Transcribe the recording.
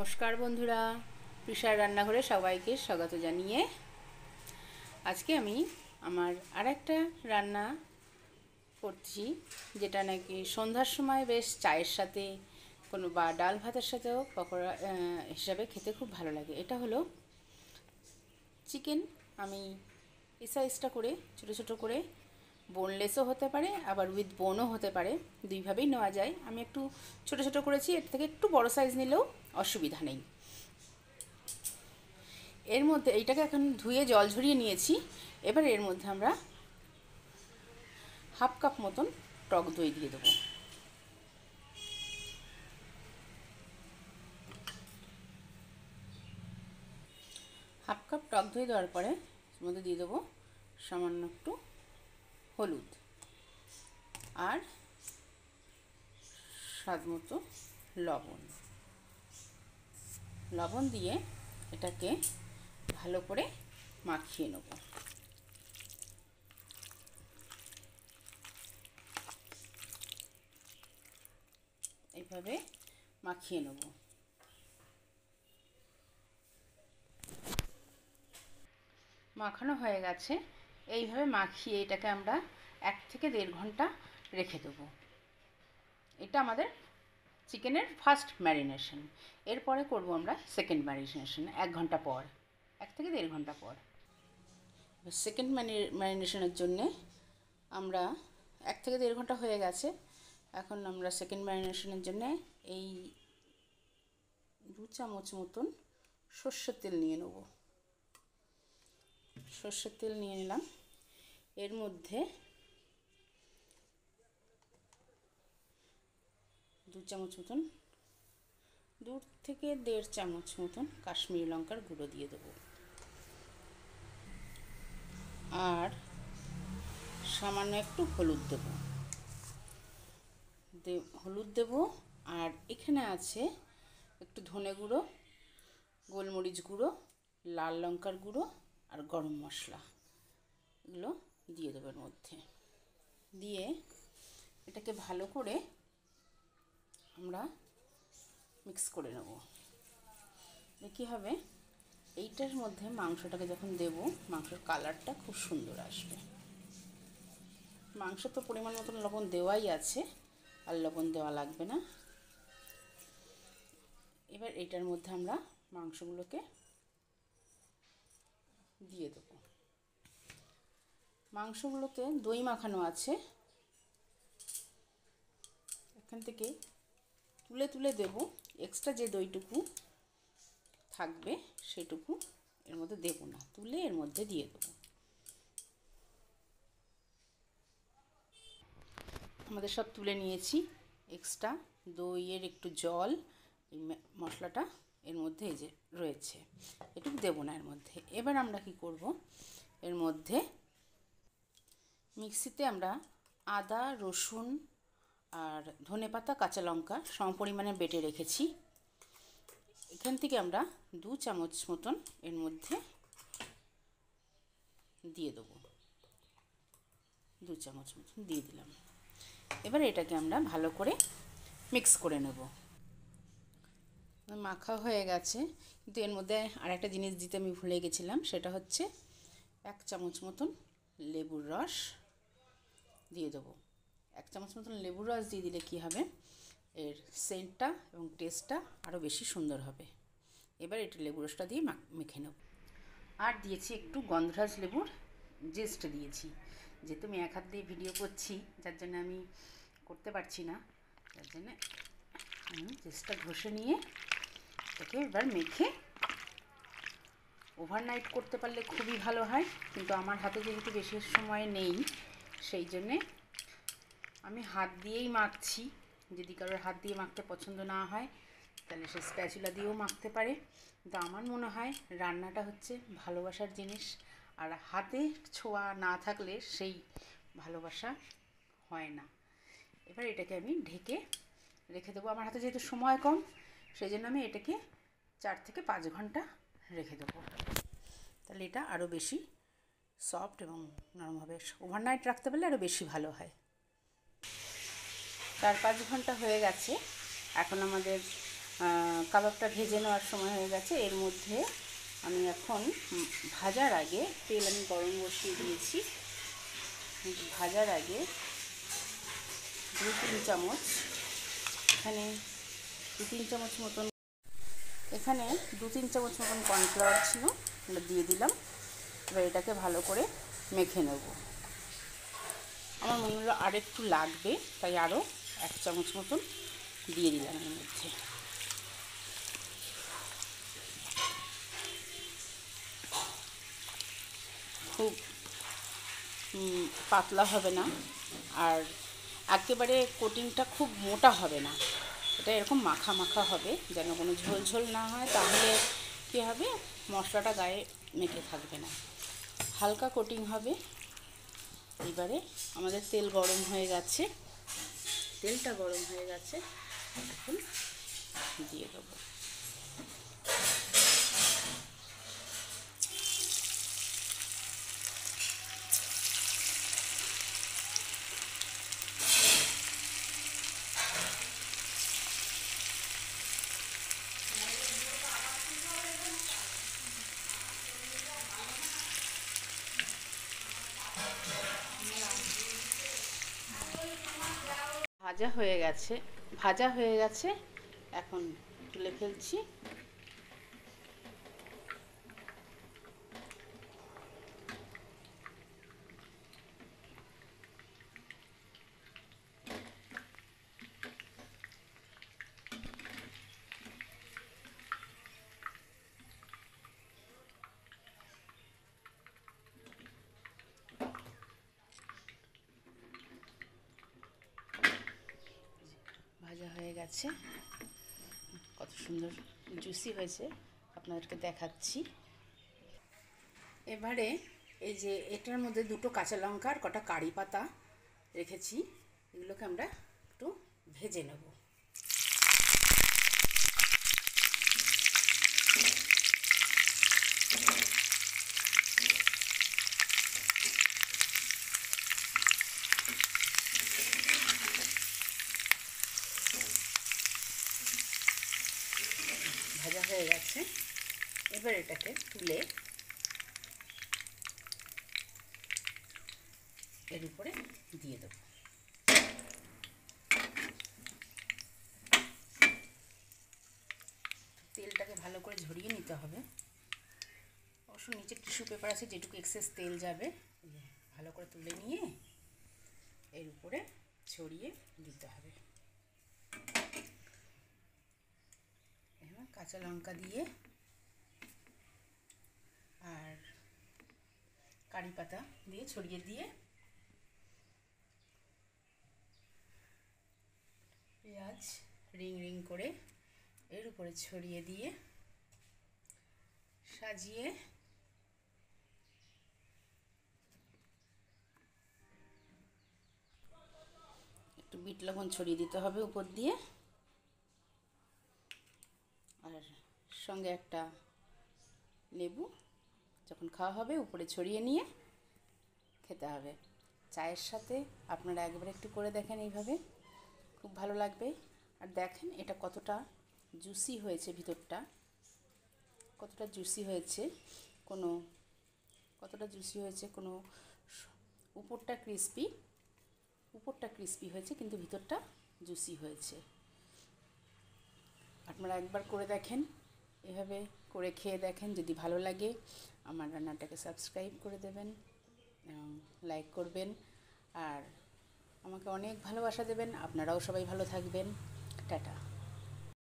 নমস্কার বন্ধুরা, তৃষার রান্নাঘরে সবাইকে স্বাগত জানিয়ে আজকে আমি আমার আরেকটা রান্না করছি, যেটা নাকি সন্ধ্যার সময় বেশ চায়ের সাথে কোনো বা ডাল ভাতের সাথেও পকোড়া হিসাবে খেতে খুব ভালো লাগে। এটা হলো চিকেন। আমি এই সাইজটা করে ছোটো ছোটো করে, বোনলেসও হতে পারে আবার উইথ বোনও হতে পারে, দুইভাবেই নেওয়া যায়। আমি একটু ছোটো ছোটো করেছি, এর থেকে একটু বড় সাইজ নিলেও অসুবিধা নেই। এর মধ্যে এইটাকে এখন ধুয়ে জল ঝরিয়ে নিয়েছি। এবার এর মধ্যে আমরা হাফ কাপ মতন টক দই দিয়ে দেবো। হাফ কাপ টক দই দেওয়ার পরে এর মধ্যে দিয়ে দেবো সামান্য একটু হলুদ আর স্বাদ মতো লবণ দিয়ে এটাকে ভালো করে মাখিয়ে নেব। এইভাবে মাখিয়ে নেব। মাখানো হয়ে গেছে। এইভাবে মাখিয়ে এটাকে আমরা 1 থেকে 1.5 ঘন্টা রেখে দেবো। এটা আমাদের চিকেনের ফার্স্ট ম্যারিনেশন। এরপরে করব আমরা সেকেন্ড ম্যারিনেশন 1 ঘন্টা পর, 1 থেকে 1.5 ঘন্টা পর। সেকেন্ড ম্যারিনেশনের জন্যে আমরা 1 থেকে 1.5 ঘন্টা হয়ে গেছে। এখন আমরা সেকেন্ড ম্যারিনেশনের জন্যে এই 2 চামচ মতন সর্ষের তেল নিয়ে নেব। সর্ষের তেল নিয়ে নিলাম। এর মধ্যে 2 চামচ মতন, 2 থেকে 1.5 চামচ মতন কাশ্মীরি লঙ্কার গুঁড়ো দিয়ে দেবো। আর সামান্য একটু হলুদ দেবো। আর এখানে আছে একটু ধনে গুঁড়ো, গোলমরিচ গুঁড়ো, লাল লঙ্কার গুঁড়ো আর গরম মশলা, এগুলো দিয়ে দেবো এর মধ্যে। দিয়ে এটাকে ভালো করে আমরা মিক্স করে নেব। কী হবে, এইটার মধ্যে মাংসটাকে যখন দেব, মাংসের কালারটা খুব সুন্দর আসবে। মাংস তো পরিমাণ মতন লবণ দেওয়াই আছে, আর লবণ দেওয়া লাগবে না। এবার এইটার মধ্যে আমরা মাংসগুলোকে দিয়ে দেবো। মাংসগুলোকে দই মাখানো আছে, এখান থেকে তুলে তুলে দেব। এক্সট্রা যে দইটুকু থাকবে সেটুকু এর মধ্যে দেব না, তুলে এর মধ্যে দিয়ে দেবো। আমাদের সব তুলে নিয়েছি। এক্সট্রা দইয়ের একটু জল, এই মশলাটা এর মধ্যে এই যে রয়েছে, এটুকু দেবো না এর মধ্যে। এবার আমরা কি করব, এর মধ্যে মিক্সিতে আমরা আদা, রসুন আর ধনেপাতা, কাঁচা লঙ্কা সমপরিমাণে বেটে রেখেছি। এখান থেকে আমরা 2 চামচ মতন এর মধ্যে দিয়ে দেবো। 2 চামচ মতন দিয়ে দিলাম। এবার এটাকে আমরা ভালো করে মিক্স করে নেব। মাখা হয়ে গেছে, কিন্তু এর মধ্যে আর একটা জিনিস দিতে আমি ভুলে গেছিলাম, সেটা হচ্ছে 1 চামচ মতন লেবুর রস দিয়ে দেবো। 1 চামচ মতন লেবুর রস দিয়ে দিলে কী হবে, এর সেন্টটা এবং টেস্টটা আরও বেশি সুন্দর হবে। এবার এটা লেবুর রসটা দিয়ে মেখে নেব। আর দিয়েছি একটু গন্ধরাজ লেবুর জেস্ট দিয়েছি। যেহেতু আমি এক হাত দিয়ে ভিডিও করছি, যার জন্য আমি করতে পারছি না, যার জন্য আমি জেস্টটা ঘষে নিয়ে এটাকে এবার মেখে ওভারনাইট করতে পারলে খুবই ভালো হয়। কিন্তু আমার হাতে যেহেতু বেশি সময় নেই, সেই জন্যে আমি হাত দিয়েই মাখছি। যদি কারোর হাত দিয়ে মাখতে পছন্দ না হয় তাহলে সে স্প্যাচুলা দিয়েও মাখতে পারে। কিন্তু আমার মনে হয় রান্নাটা হচ্ছে ভালোবাসার জিনিস, আর হাতে ছোঁয়া না থাকলে সেই ভালোবাসা হয় না। এবার এটাকে আমি ঢেকে রেখে দেবো। আমার হাতে যেহেতু সময় কম, সেই জন্য আমি এটাকে 4 থেকে 5 ঘন্টা রেখে দেবো। তাহলে এটা আরও বেশি সফট এবং নরম হবে। ওভারনাইট রাখতে পারলে আরও বেশি ভালো হয়। 4-5 ঘন্টা হয়ে গেছে। এখন আমাদের কাবাবটা ভেজে নেওয়ার সময় হয়ে গেছে। এর মধ্যে আমি এখন ভাজার আগে তেল আমি গরম বসিয়ে দিয়েছি। ভাজার আগে 2-3 চামচ এখানে 2-3 চামচ মতন কর্নফ্লাওয়ার ছিল, এটা দিয়ে দিলাম। এবার এটাকে ভালো করে মেখে নেব। আমার মনে হলো আর একটু লাগবে, তাই আরও 1 চামচ মতন দিয়ে দিলাম এর মধ্যে। খুব পাতলা হবে না, আর একেবারে কোটিংটা খুব মোটা হবে না, এটা এরকম মাখা মাখা হবে, যেন কোনো ঝোল ঝোল না হয়, তাহলে কী হবে মশলাটা গায়ে মেখে থাকবে না, হালকা কোটিং হবে। এবারে আমাদের তেল গরম হয়ে গেছে, তেলটা গরম হয়ে গেছে, এখন দিয়ে দেবো। ভাজা হয়ে গেছে, এখন তুলে ফেলছি। ভাজা হয়ে গেছে, কত সুন্দর জুসি হয়েছে আপনাদেরকে দেখাচ্ছি। এবারে এই যে এটার মধ্যে 2টো কাঁচা লঙ্কা আর কটা কারি পাতা রেখেছি, এগুলোকে আমরা একটু ভেজে নেব। ভাজা হয়ে গেছে, এবার এটাকে তুলে এর উপরে দিয়ে দেব। তেলটাকে ভালো করে ঝরিয়ে নিতে হবে, অবশ্য নিচে টিস্যু পেপার আছে, যেটুকু এক্সেস তেল যাবে ভালো করে তুলে নিয়ে এর উপরে ছড়িয়ে দিতে হবে। এবার কাঁচা লঙ্কা দিয়ে আর কারি পাতা দিয়ে ছড়িয়ে দিয়ে পেঁয়াজ রিং রিং করে এর উপরে ছড়িয়ে দিয়ে সাজিয়ে একটু বিট লবণ ছড়িয়ে দিতে হবে উপর দিয়ে, আর সঙ্গে একটা লেবু যখন খাওয়া হবে উপরে ছড়িয়ে নিয়ে খেতে হবে। চায়ের সাথে আপনারা একবার একটু করে দেখেন, এইভাবে খুব ভালো লাগবে। আর দেখেন এটা কতটা জুসি হয়েছে, ভিতরটা কতটা জুসি হয়েছে, কোনো উপরটা ক্রিস্পি হয়েছে, কিন্তু ভিতরটা জুসি হয়েছে। আপনারা একবার করে দেখেন, এভাবে করে খেয়ে দেখেন, যদি ভালো লাগে আমার রান্নাটাকে সাবস্ক্রাইব করে দেবেন, লাইক করবেন, আর আমাকে অনেক ভালোবাসা দেবেন। আপনারাও সবাই ভালো থাকবেন। টাটা।